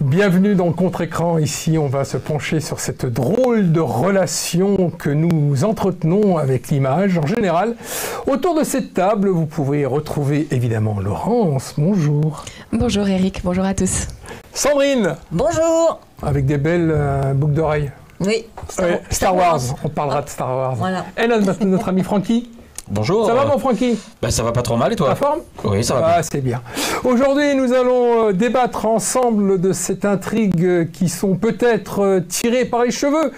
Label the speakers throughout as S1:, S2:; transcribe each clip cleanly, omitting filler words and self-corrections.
S1: Bienvenue dans Contre-Écran. Ici, on va se pencher sur cette drôle de relation que nous entretenons avec l'image en général. Autour de cette table, vous pouvez retrouver évidemment Laurence. Bonjour.
S2: Bonjour Eric, bonjour à tous.
S1: Sandrine.
S3: Bonjour.
S1: Avec des belles boucles d'oreilles.
S3: Oui.
S1: Star Wars. On parlera de Star Wars.
S3: Voilà.
S1: Et notre ami Francky.
S4: Bonjour.
S1: Ça va mon Francky?
S4: Ça va pas trop mal et toi?
S1: La forme?
S4: Oui, ça va bien.
S1: Ah, c'est bien. Aujourd'hui, nous allons débattre ensemble de cette intrigue qui sont peut-être tirées par les cheveux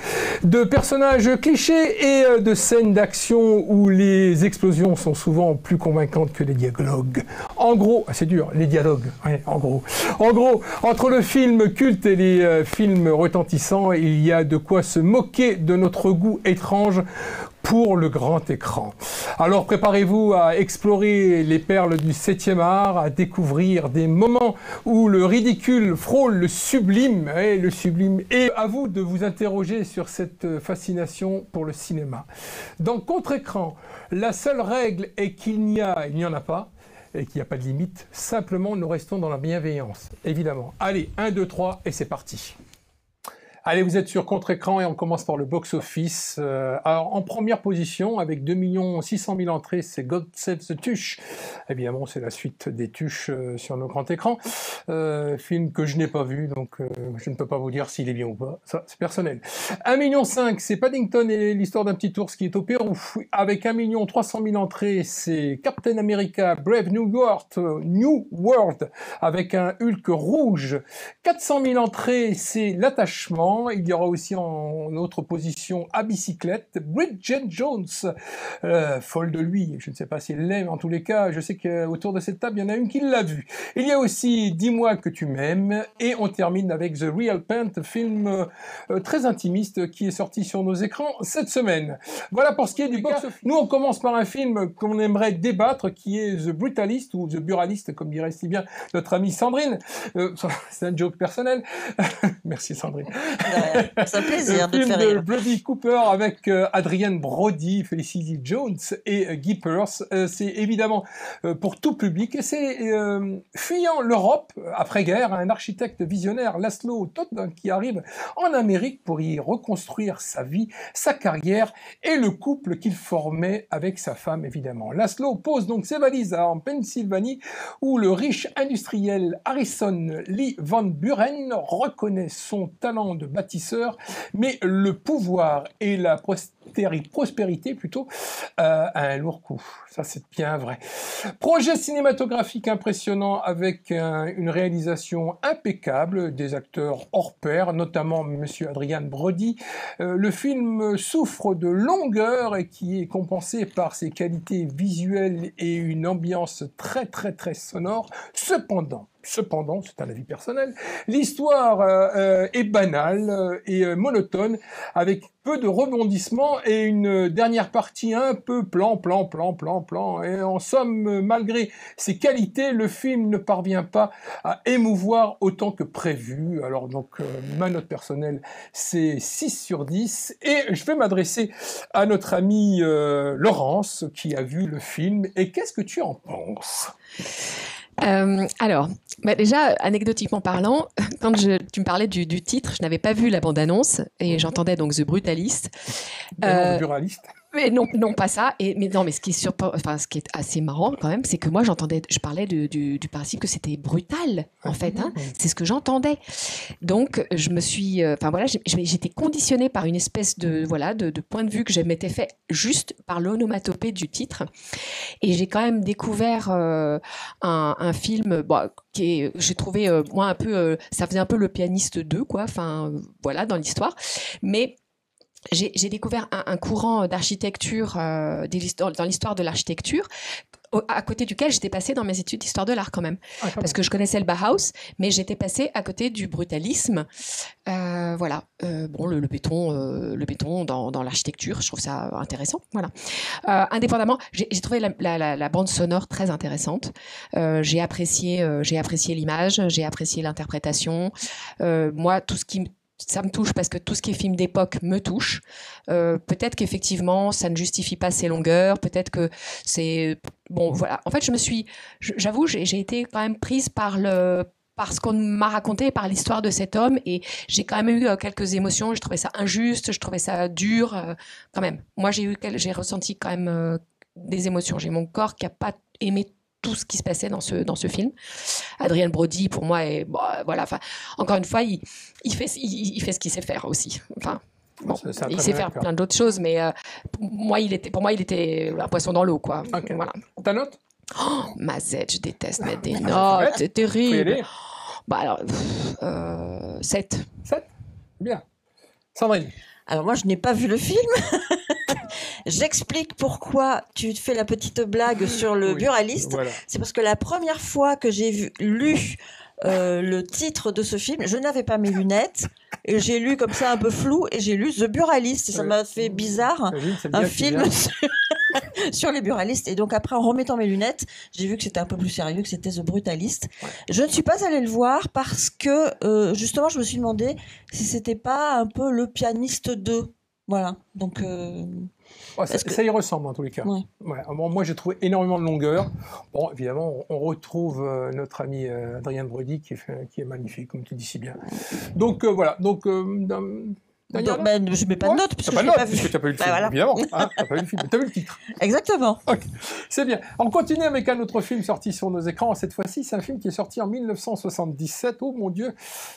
S1: de personnages clichés et de scènes d'action où les explosions sont souvent plus convaincantes que les dialogues. En gros, c'est dur, les dialogues, ouais, en gros. En gros, entre le film culte et les films retentissants, il y a de quoi se moquer de notre goût étrange pour le grand écran. Alors préparez-vous à explorer les perles du 7e art, à découvrir des moments où le ridicule frôle le sublime, et à vous de vous interroger sur cette fascination pour le cinéma. Dans Contre-Écran, la seule règle est il n'y en a pas, et qu'il n'y a pas de limite, simplement nous restons dans la bienveillance, évidemment. Allez, 1, 2, 3, et c'est parti. Allez, vous êtes sur Contre-Écran et on commence par le box-office. Alors, en première position, avec 2 600 000 entrées, c'est God Save the Tuche. Évidemment, c'est la suite des Tuches sur nos grands écrans. Film que je n'ai pas vu, donc je ne peux pas vous dire s'il est bien ou pas. Ça, c'est personnel. 1,5 million, c'est Paddington et l'histoire d'un petit ours qui est au Pérou. Avec 1 300 000 entrées, c'est Captain America, Brave New World, avec un Hulk rouge. 400 000 entrées, c'est L'attachement. Il y aura aussi en autre position à bicyclette Bridget Jones, folle de lui. Je ne sais pas si elle l'aime, en tous les cas, je sais qu'autour de cette table, il y en a une qui l'a vu. Il y a aussi Dis-moi que tu m'aimes, et on termine avec The Real Paint, film très intimiste qui est sorti sur nos écrans cette semaine. Voilà pour ce qui est du box-office. Nous, on commence par un film qu'on aimerait débattre, qui est The Brutalist, ou The Buraliste, comme dirait si bien notre amie Sandrine. C'est un joke personnel. Merci Sandrine.
S3: C'est un plaisir de te
S1: film
S3: faire rire.
S1: de Brady Cooper avec Adrienne Brody, Felicity Jones et Guy Pearce. C'est évidemment pour tout public. Et c'est fuyant l'Europe après-guerre, un architecte visionnaire, Laszlo Todd, qui arrive en Amérique pour y reconstruire sa vie, sa carrière et le couple qu'il formait avec sa femme, évidemment. Laszlo pose donc ses valises en Pennsylvanie, où le riche industriel Harrison Lee Van Buren reconnaît son talent de bâtisseur, mais le pouvoir et la prospérité plutôt a un lourd coup. Ça, c'est bien vrai. Projet cinématographique impressionnant avec une réalisation impeccable, des acteurs hors pair, notamment monsieur Adrian Brody. Le film souffre de longueur et qui est compensé par ses qualités visuelles et une ambiance très très très sonore. Cependant, c'est un avis personnel, l'histoire est banale et monotone, avec peu de rebondissements et une dernière partie un peu plan. Et en somme, malgré ses qualités, le film ne parvient pas à émouvoir autant que prévu. Alors donc, ma note personnelle, c'est 6 sur 10. Et je vais m'adresser à notre amie Laurence, qui a vu le film. Et qu'est-ce que tu en penses ?
S2: Alors, déjà, anecdotiquement parlant, quand tu me parlais du titre, je n'avais pas vu la bande-annonce et j'entendais donc The Brutalist.
S1: The Buraliste.
S2: Mais non, pas ça. Mais ce qui est assez marrant quand même, c'est que moi je parlais du principe que c'était brutal en fait. Hein. C'est ce que j'entendais. Donc je me suis, j'étais conditionnée par une espèce de point de vue que je m'étais fait juste par l'onomatopée du titre. Et j'ai quand même découvert un film, j'ai trouvé moi un peu, ça faisait un peu Le Pianiste 2 quoi. Enfin voilà dans l'histoire, mais j'ai découvert un courant d'architecture, dans l'histoire de l'architecture, à côté duquel j'étais passée dans mes études d'histoire de l'art quand même. Parce que je connaissais le Bauhaus, mais j'étais passée à côté du brutalisme. Le béton dans l'architecture, je trouve ça intéressant. Voilà. Indépendamment, j'ai trouvé la bande sonore très intéressante. J'ai apprécié l'image, j'ai apprécié l'interprétation. Moi, ça me touche parce que tout ce qui est film d'époque me touche. Peut-être qu'effectivement, ça ne justifie pas ses longueurs. Peut-être que c'est... Bon, voilà. En fait, j'avoue, j'ai été quand même prise par par ce qu'on m'a raconté, par l'histoire de cet homme. Et j'ai quand même eu quelques émotions. Je trouvais ça injuste, je trouvais ça dur, quand même. Moi, j'ai ressenti quand même des émotions. J'ai mon corps qui n'a pas aimé tout ce qui se passait dans ce film. Adrien Brody, pour moi, voilà. Enfin, encore une fois, il fait ce qu'il sait faire aussi. Enfin, bon, il sait faire plein d'autres choses, mais pour moi, il était un poisson dans l'eau, quoi.
S1: Okay.
S2: Voilà.
S1: Ta note?
S2: Mazette, je déteste mettre des notes, c'est terrible. Bah alors, 7.
S1: 7? Bien. Sandrine?
S3: Alors moi, je n'ai pas vu le film. J'explique pourquoi tu fais la petite blague sur le buraliste.
S1: Voilà.
S3: C'est parce que la première fois que j'ai lu le titre de ce film, je n'avais pas mes lunettes et j'ai lu comme ça un peu flou et j'ai lu The Buralist et ça m'a fait bizarre, un film sur les buralistes. Et donc après, en remettant mes lunettes, j'ai vu que c'était un peu plus sérieux, que c'était The Brutalist. Ouais. Je ne suis pas allée le voir parce que justement, je me suis demandé si c'était pas un peu le pianiste 2. Voilà, donc...
S1: ça y ressemble en tous les cas. Ouais. Ouais. Moi, j'ai trouvé énormément de longueur. Bon, évidemment, on retrouve notre ami Adrien Brody qui est magnifique, comme tu dis si bien. Donc, voilà. Donc,
S3: je ne mets pas de note, puisque je n'ai pas vu.
S1: Puisque tu n'as pas vu le film, voilà. Évidemment. Hein, tu n'as pas vu le film, tu as vu le titre.
S3: Exactement.
S1: Okay. C'est bien. On continue avec un autre film sorti sur nos écrans. Cette fois-ci, c'est un film qui est sorti en 1977. Oh mon Dieu,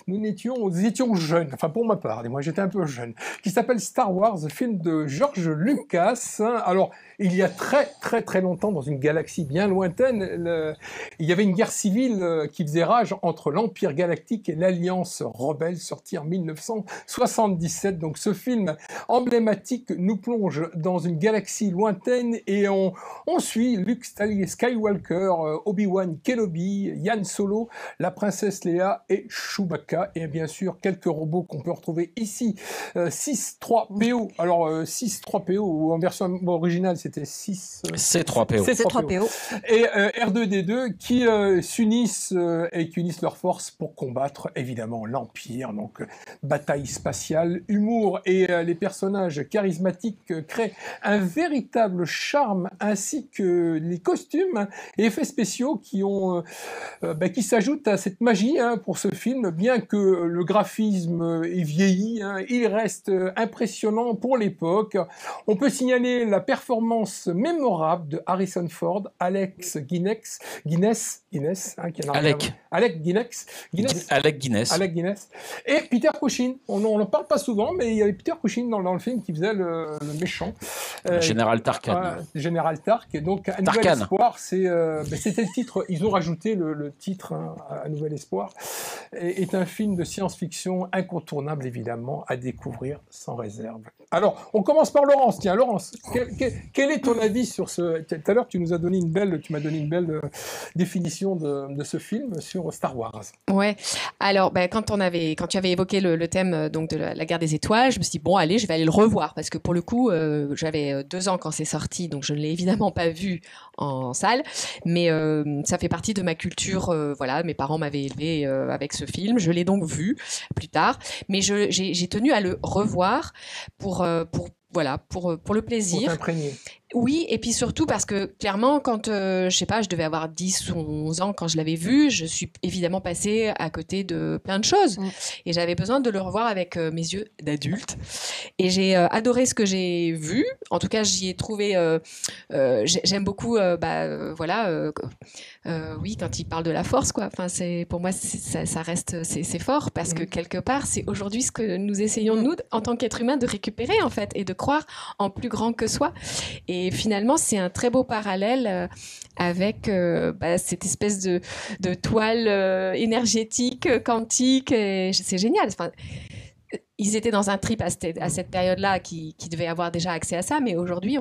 S1: nous étions jeunes. Enfin, pour ma part, et moi j'étais un peu jeune. Qui s'appelle Star Wars, film de George Lucas. Alors, il y a très très très longtemps, dans une galaxie bien lointaine, il y avait une guerre civile qui faisait rage entre l'Empire galactique et l'Alliance rebelle, sorti en 1977. Donc ce film emblématique nous plonge dans une galaxie lointaine et on suit Luke Skywalker, Obi-Wan Kenobi, Han Solo, la princesse Leia et Chewbacca, et bien sûr quelques robots qu'on peut retrouver ici. 6-3PO, alors 6-3PO, ou en version originale c'était 6...
S4: C3PO.
S3: C3PO.
S1: Et R2D2 qui s'unissent et qui unissent leurs forces pour combattre évidemment l'Empire. Donc bataille spatiale, humour et les personnages charismatiques créent un véritable charme, ainsi que les costumes et effets spéciaux qui s'ajoutent à cette magie pour ce film. Bien que le graphisme ait vieilli, il reste impressionnant pour l'époque. On peut signaler la performance mémorable de Harrison Ford, Alec Guinness, Alec Guinness, et Peter Cushing. On n'en parle pas souvent, mais il y avait Peter Cushing dans le film qui faisait le méchant.
S4: Général Tarkin.
S1: Général Tark. Et donc, Un Nouvel Espoir, c'était le titre. Ils ont rajouté le titre, Un Nouvel Espoir. Est un film de science-fiction incontournable, évidemment, à découvrir sans réserve. Alors, on commence par Laurence. Tiens, Laurence, quel est ton avis sur ce... Tout à l'heure, tu m'as donné une belle définition de ce film sur Star Wars.
S2: Ouais. Alors, quand tu avais évoqué le thème donc de la guerre des étoiles, je me suis dit bon, allez, je vais aller le revoir parce que pour le coup, j'avais 2 ans quand c'est sorti, donc je ne l'ai évidemment pas vu en salle, mais ça fait partie de ma culture. Voilà, mes parents m'avaient élevé avec ce film. Je l'ai donc vu plus tard, mais j'ai tenu à le revoir pour le plaisir.
S1: Pour t'imprégner.
S2: Oui, et puis surtout parce que clairement, quand je sais pas, je devais avoir 10 ou 11 ans quand je l'avais vu, je suis évidemment passée à côté de plein de choses. Et j'avais besoin de le revoir avec mes yeux d'adulte. Et j'ai adoré ce que j'ai vu. En tout cas, j'y ai trouvé... j'aime beaucoup, oui, quand il parle de la force, quoi. Enfin, pour moi, ça reste... C'est fort parce que quelque part, c'est aujourd'hui ce que nous essayons, nous, en tant qu'êtres humains, de récupérer, en fait, et de croire en plus grand que soi. Et finalement, c'est un très beau parallèle avec cette espèce de toile énergétique, quantique. Et c'est génial. Enfin, ils étaient dans un trip à cette période-là qui devait avoir déjà accès à ça. Mais aujourd'hui,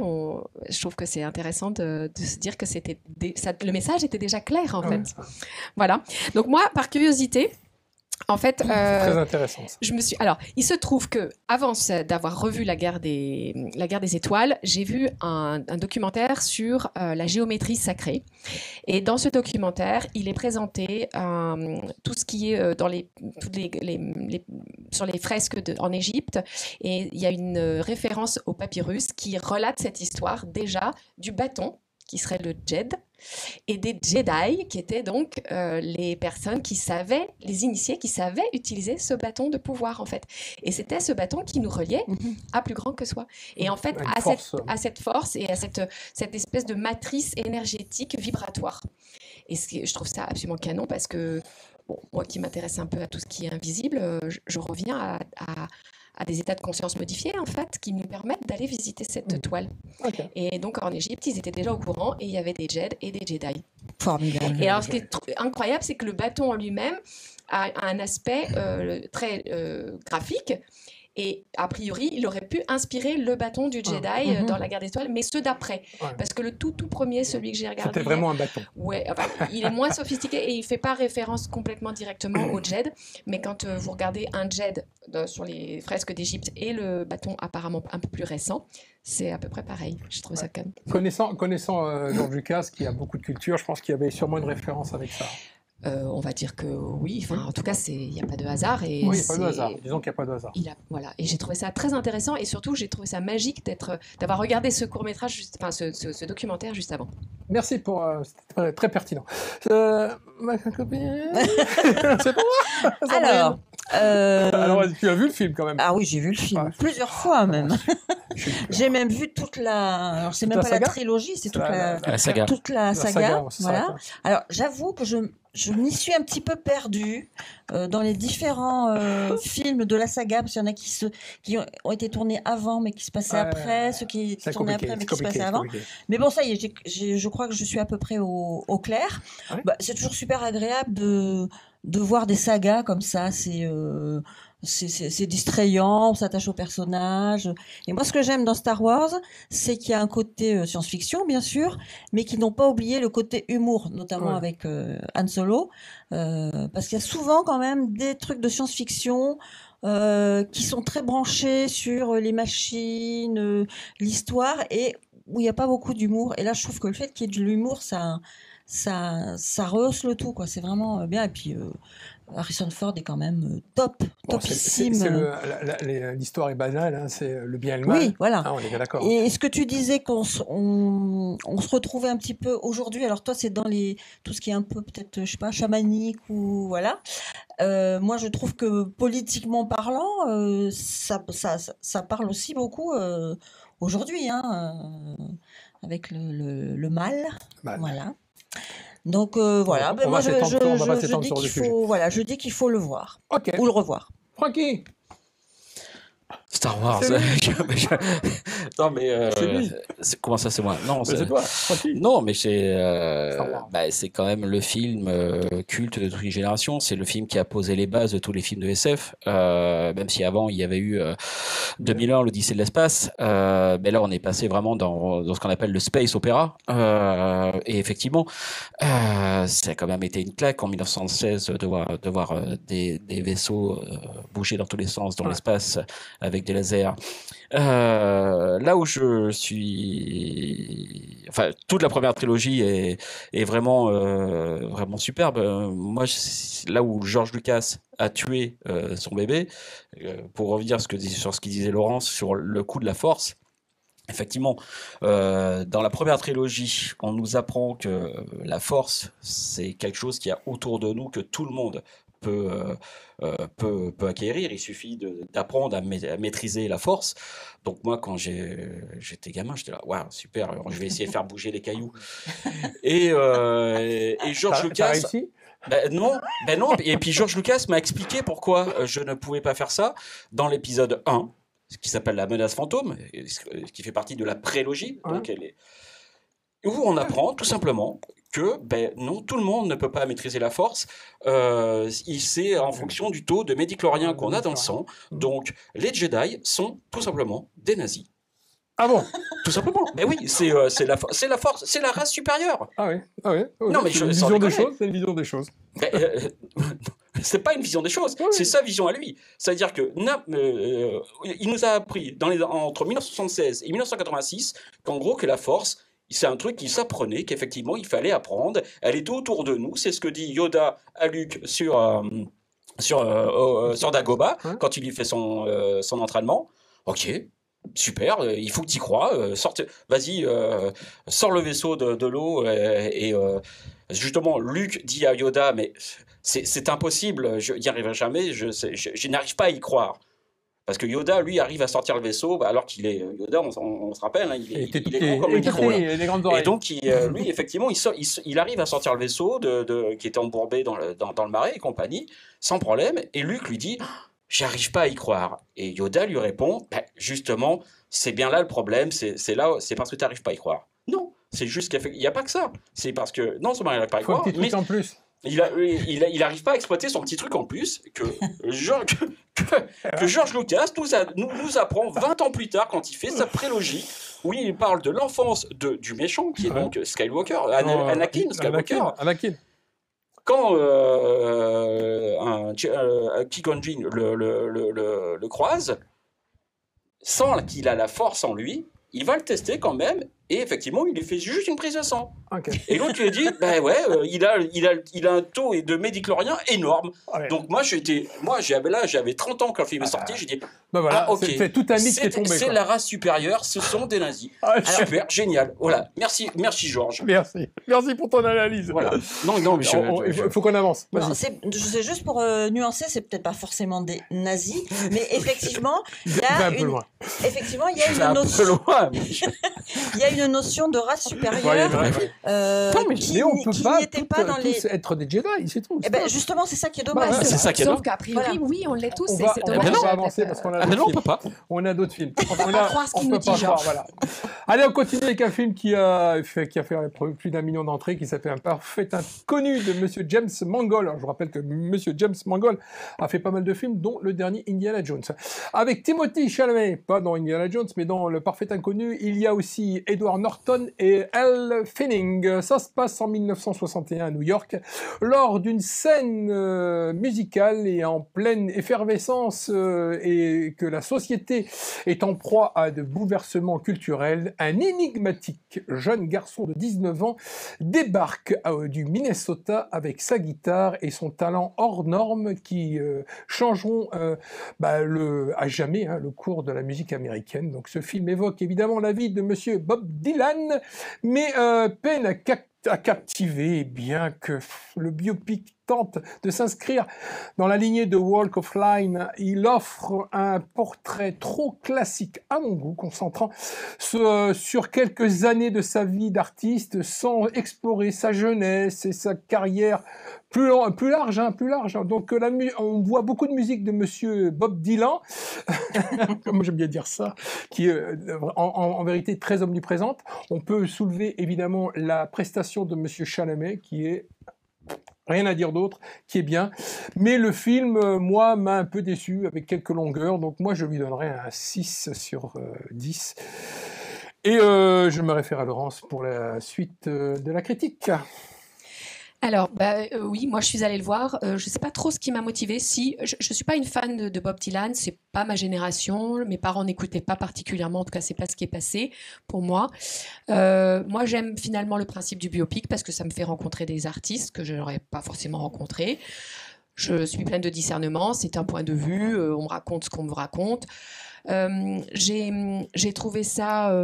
S2: je trouve que c'est intéressant de se dire que le message était déjà clair, en fait. Voilà. Donc moi, par curiosité... En fait,
S1: très intéressant.
S2: Alors, il se trouve que avant d'avoir revu la guerre des étoiles, j'ai vu un documentaire sur la géométrie sacrée. Et dans ce documentaire, il est présenté tout ce qui est sur les fresques en Égypte. Et il y a une référence au papyrus qui relate cette histoire déjà du bâton qui serait le djed, Et des Jedi, qui étaient donc les personnes qui savaient, les initiés qui savaient utiliser ce bâton de pouvoir, en fait. Et c'était ce bâton qui nous reliait à plus grand que soi. Et en fait, à cette force et à cette espèce de matrice énergétique vibratoire. Et je trouve ça absolument canon parce que, bon, moi qui m'intéresse un peu à tout ce qui est invisible, je reviens à des états de conscience modifiés, en fait, qui nous permettent d'aller visiter cette toile. Okay. Et donc, en Égypte, ils étaient déjà au courant et il y avait des Jedi et des Jedi.
S3: Formidable.
S2: Et alors, ce qui est incroyable, c'est que le bâton en lui-même a un aspect très graphique. Et a priori, il aurait pu inspirer le bâton du Jedi dans la guerre des étoiles, mais ceux d'après. Ouais. Parce que le tout premier, celui que j'ai regardé...
S1: C'était vraiment un bâton.
S2: Ouais, enfin, il est moins sophistiqué et il ne fait pas référence complètement directement au Jedi. Mais quand vous regardez un Jedi sur les fresques d'Égypte et le bâton apparemment un peu plus récent, c'est à peu près pareil. Je trouve ça quand même...
S1: Connaissant George Lucas, qui a beaucoup de culture, je pense qu'il y avait sûrement une référence avec ça.
S2: On va dire que oui, enfin, en tout cas, il n'y a pas de hasard. Et
S1: oui, il n'y a pas de hasard. Disons qu'il n'y a pas de hasard.
S2: Voilà. Et j'ai trouvé ça très intéressant et surtout, j'ai trouvé ça magique d'avoir regardé ce court-métrage, ce documentaire juste avant.
S1: Merci pour... c'était très pertinent. Ma copine... C'est pour moi. Alors, tu as vu le film quand même?
S3: Ah oui, j'ai vu le film plusieurs fois même. J'ai même vu toute la... Alors, c'est même pas la trilogie, c'est toute la saga. Toute la saga, voilà. Alors, j'avoue que je m'y suis un petit peu perdue dans les différents films de la saga, parce qu'il y en a qui ont été tournés avant, mais qui se passaient après, ceux qui tournaient après, mais qui se passaient avant. Mais bon, ça y est, je crois que je suis à peu près au clair. Ah oui, c'est toujours super agréable de voir des sagas comme ça, c'est distrayant, on s'attache aux personnages. Et moi, ce que j'aime dans Star Wars, c'est qu'il y a un côté science-fiction, bien sûr, mais qu'ils n'ont pas oublié le côté humour, notamment avec Han Solo, parce qu'il y a souvent quand même des trucs de science-fiction qui sont très branchés sur les machines, l'histoire, et où il n'y a pas beaucoup d'humour. Et là, je trouve que le fait qu'il y ait de l'humour, ça rehausse le tout, quoi. C'est vraiment bien. Et puis Harrison Ford est quand même topissime.
S1: L'histoire est banale, hein, c'est le bien et le mal.
S3: Oui, voilà.
S1: Ah, on est bien d'accord.
S3: Et ce que tu disais qu'on se retrouvait un petit peu aujourd'hui. Alors toi, c'est dans tout ce qui est un peu peut-être, je sais pas, chamanique ou voilà. Moi, je trouve que politiquement parlant, ça parle aussi beaucoup aujourd'hui, hein, avec le mal. Voilà. Donc voilà, moi je dis qu'il faut le voir ou le revoir.
S1: Francky.
S4: Star Wars. Non mais comment ça c'est moi? Non,
S1: c'est toi.
S4: Non mais c'est quand même le film culte de toutes les générations. C'est le film qui a posé les bases de tous les films de SF. Même si avant il y avait eu 2001, l'Odyssée de l'espace. Mais là on est passé vraiment dans ce qu'on appelle le space opéra. Et effectivement, ça a quand même été une claque en 1916 de voir des vaisseaux bouger dans tous les sens dans l'espace avec des lasers. Là où je suis, enfin, toute la première trilogie est vraiment vraiment superbe. Moi, là où George Lucas a tué son bébé, pour revenir sur ce qu'il disait Laurence sur le coup de la force. Effectivement, dans la première trilogie, on nous apprend que la force, c'est quelque chose qui est autour de nous, que tout le monde peut acquérir. Il suffit d'apprendre à maîtriser la force. Donc moi, quand j'étais gamin, j'étais là, waouh, super, je vais essayer de faire bouger les cailloux. Et George Lucas...
S1: T'as réussi ?
S4: Non. Et puis George Lucas m'a expliqué pourquoi je ne pouvais pas faire ça dans l'épisode 1, qui s'appelle La menace fantôme, qui fait partie de la prélogie, donc où on apprend tout simplement que non, tout le monde ne peut pas maîtriser la force. C'est en fonction du taux de médiclorien qu'on a dans le sang. Donc les Jedi sont tout simplement des nazis.
S1: Ah bon?
S4: Tout simplement. Mais oui, c'est la force, c'est la race supérieure.
S1: Ah oui.
S4: Non mais
S1: c'est une vision des choses.
S4: C'est pas une vision des choses, c'est sa vision à lui. C'est-à-dire que il nous a appris entre 1976 et 1986 qu'en gros que la force, c'est un truc qui s'apprenait, qu'effectivement il fallait apprendre. Elle était autour de nous. C'est ce que dit Yoda à Luke sur Dagobah quand il lui fait son entraînement. Ok. super, il faut que tu y crois, vas-y, sors le vaisseau de l'eau et justement Luke dit à Yoda mais c'est impossible, je n'y arriverai jamais, je n'arrive pas à y croire. Parce que Yoda, lui, arrive à sortir le vaisseau, alors qu'il est Yoda, on se rappelle, hein, il est grand comme le micro. Et donc, lui, effectivement, il arrive à sortir le vaisseau qui était embourbé dans le marais et compagnie, sans problème. Et Luke lui dit, j'arrive pas à y croire. Et Yoda lui répond, justement, c'est bien là le problème, c'est parce que tu n'arrives pas à y croire. Non, c'est juste qu'il n'y a pas que ça. C'est parce que non seulement il n'arrive pas à y croire, mais
S1: en plus.
S4: Il n'arrive pas à exploiter son petit truc en plus que George Lucas nous apprend 20 ans plus tard quand il fait sa prélogie où il parle de l'enfance du méchant qui est donc Skywalker, Anakin Skywalker.
S1: Anakin.
S4: Quand Qui-Gon Jinn le croise, sans qu'il a la force en lui, il va le tester quand même. Et effectivement, il lui fait juste une prise de sang. Okay. Et l'autre lui a dit, il a un taux de médiclorien énorme. Ouais. Donc j'avais 30 ans quand le film est sorti, j'ai dit,
S1: c'est tout un mythe qui est tombé.
S4: C'est la race supérieure, ce sont des nazis. Super, génial. Voilà, merci Georges.
S1: Merci pour ton analyse.
S4: Voilà. Non, mais
S1: il faut qu'on avance.
S3: C'est juste pour nuancer, c'est peut-être pas forcément des nazis, mais effectivement, il y a une notion. Il y a une notion de race supérieure
S1: qui n'était pas dans les... être des Jedi, c'est tout.
S3: Justement, c'est ça qui est dommage.
S2: Sauf qu'à priori, oui, on l'est tous.
S1: On va avancer parce qu'on a d'autres films. On a d'autres films.
S2: On peut pas croire ce qu'il nous dit, Georges.
S1: Allez, on continue avec un film qui a fait plus d'1 million d'entrées, qui s'appelle Un parfait inconnu de Monsieur James Mangold. Alors, je vous rappelle que Monsieur James Mangold a fait pas mal de films, dont le dernier Indiana Jones. Avec Timothée Chalamet, pas dans Indiana Jones, mais dans Le parfait inconnu, il y a aussi Edward Norton et Elle Fanning. Ça se passe en 1961 à New York, lors d'une scène musicale et en pleine effervescence et que la société est en proie à de bouleversements culturels. Un énigmatique jeune garçon de 19 ans débarque du Minnesota avec sa guitare et son talent hors norme qui changeront à jamais le cours de la musique américaine. Donc ce film évoque évidemment la vie de Monsieur Bob Dylan, mais peine à captiver, bien que le biopic tente de s'inscrire dans la lignée de Walk of Line. Il offre un portrait trop classique à mon goût, concentrant sur quelques années de sa vie d'artiste sans explorer sa jeunesse et sa carrière plus large. Donc on voit beaucoup de musique de Monsieur Bob Dylan, comme j'aime bien dire ça, qui est en vérité très omniprésente. On peut soulever évidemment la prestation de Monsieur Chalamet, qui est rien à dire d'autre, qui est bien. Mais le film, moi, m'a un peu déçu avec quelques longueurs. Donc moi, je lui donnerais un 6 sur 10. Et je me réfère à Laurence pour la suite de la critique.
S2: Alors, oui, moi je suis allée le voir. Je ne sais pas trop ce qui m'a motivée. Si, je ne suis pas une fan de Bob Dylan, c'est pas ma génération. Mes parents n'écoutaient pas particulièrement, en tout cas, c'est pas ce qui est passé pour moi. Moi, j'aime finalement le principe du biopic parce que ça me fait rencontrer des artistes que je n'aurais pas forcément rencontrés. Je suis pleine de discernement, c'est un point de vue, on me raconte ce qu'on me raconte. J'ai trouvé ça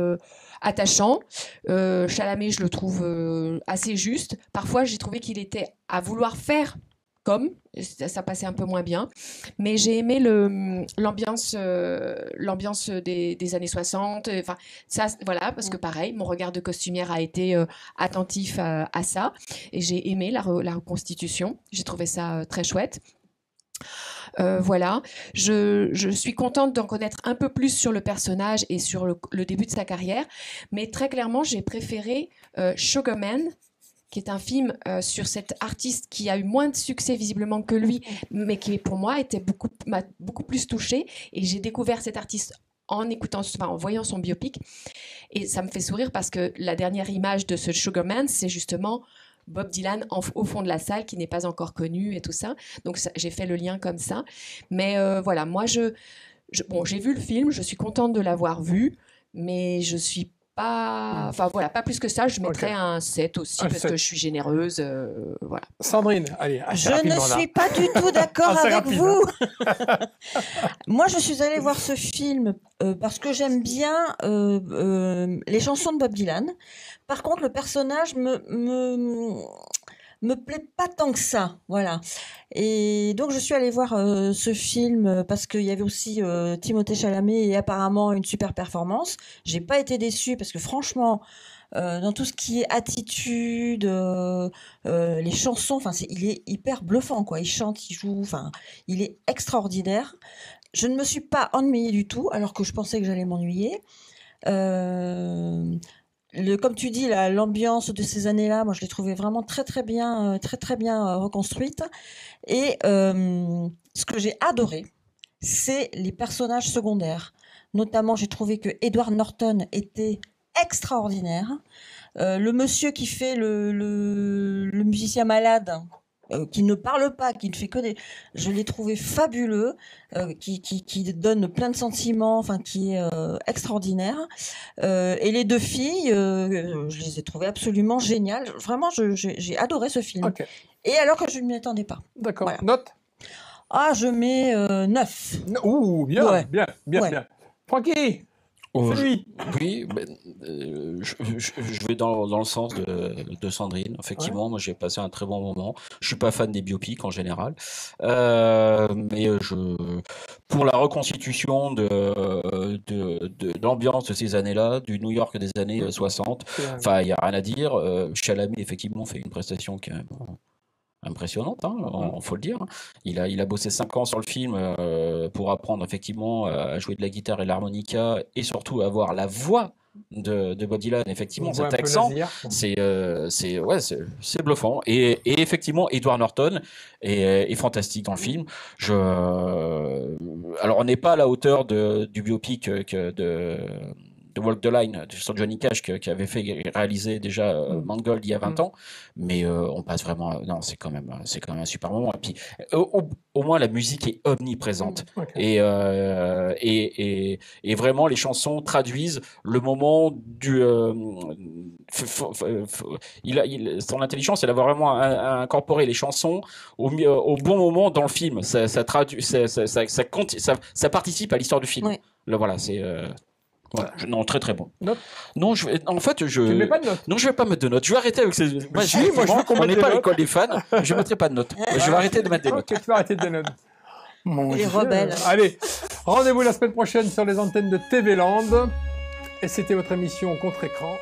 S2: attachant. Chalamet, je le trouve assez juste. Parfois, j'ai trouvé qu'il était à vouloir faire comme, ça passait un peu moins bien. Mais j'ai aimé l'ambiance des années 60. Enfin, ça, voilà, parce que pareil, mon regard de costumière a été attentif à ça. Et j'ai aimé la reconstitution. J'ai trouvé ça très chouette. Voilà, je suis contente d'en connaître un peu plus sur le personnage et sur le début de sa carrière, mais très clairement, j'ai préféré Sugar Man, qui est un film sur cet artiste qui a eu moins de succès visiblement que lui, mais qui pour moi m'a beaucoup plus touchée, et j'ai découvert cet artiste en voyant son biopic, et ça me fait sourire parce que la dernière image de ce Sugar Man, c'est justement Bob Dylan au fond de la salle qui n'est pas encore connu et tout ça. Donc j'ai fait le lien comme ça. Mais voilà, moi j'ai vu le film, je suis contente de l'avoir vu, mais je suis pas, enfin voilà, pas plus que ça. Je mettrais un 7 aussi parce que je suis généreuse. Voilà.
S1: Sandrine, allez.
S3: Je ne suis pas du tout d'accord avec vous. Moi, je suis allée voir ce film parce que j'aime bien les chansons de Bob Dylan. Par contre, le personnage me plaît pas tant que ça, voilà. Et donc je suis allée voir ce film parce qu'il y avait aussi Timothée Chalamet et apparemment une super performance. J'ai pas été déçue parce que franchement, dans tout ce qui est attitude, les chansons, enfin il est hyper bluffant quoi. Il chante, il joue, enfin il est extraordinaire. Je ne me suis pas ennuyée du tout alors que je pensais que j'allais m'ennuyer. Comme tu dis, l'ambiance de ces années-là, moi je l'ai trouvée vraiment très bien reconstruite. Et ce que j'ai adoré, c'est les personnages secondaires. Notamment, j'ai trouvé que Edward Norton était extraordinaire. Le monsieur qui fait le musicien malade, qui ne parle pas, qui ne fait que des... Je l'ai trouvé fabuleux, qui donne plein de sentiments, enfin qui est extraordinaire. Et les deux filles, je les ai trouvées absolument géniales. Vraiment, j'ai adoré ce film.
S1: Okay.
S3: Et alors que je ne m'y attendais pas.
S1: D'accord.
S3: Voilà.
S1: Note?
S3: Ah, je mets 9.
S1: Ouh, bien,
S3: ouais.
S1: bien. Francky,
S4: oui, je vais dans le sens de Sandrine. Effectivement, moi j'ai passé un très bon moment. Je suis pas fan des biopics en général, mais pour la reconstitution de l'ambiance de ces années-là, du New York des années 60, enfin il y a rien à dire. Chalamet effectivement fait une prestation qui est impressionnante, hein, faut le dire. Il a bossé 5 ans sur le film pour apprendre effectivement à jouer de la guitare et l'harmonica et surtout à avoir la voix de Bob Dylan. Effectivement, cet accent, c'est bluffant. Et effectivement, Edward Norton est fantastique dans le film. Alors, on n'est pas à la hauteur du biopic de Walk the Line sur Johnny Cash qui avait fait réaliser déjà Mangold il y a 20 ans, mais on passe vraiment, non, c'est quand même un super moment. Et puis au moins la musique est omniprésente. Et vraiment les chansons traduisent le moment du son intelligence, elle a vraiment incorporé les chansons au bon moment dans le film. Ça participe à l'histoire du film.
S3: Oui.
S4: Là, voilà, c'est voilà. Non, très bon.
S1: Note?
S4: Non, tu ne mets pas de note? Non, je vais pas mettre de note. Je vais arrêter avec ces.
S1: Moi, je veux qu'on
S4: on n'est pas à l'école des fans. Je ne mettrai pas de notes. Je vais arrêter de mettre des notes.
S1: Tu vas arrêter de notes.
S3: Les rebelles.
S1: Allez, rendez-vous la semaine prochaine sur les antennes de TV Land. Et c'était votre émission Contre-Écran.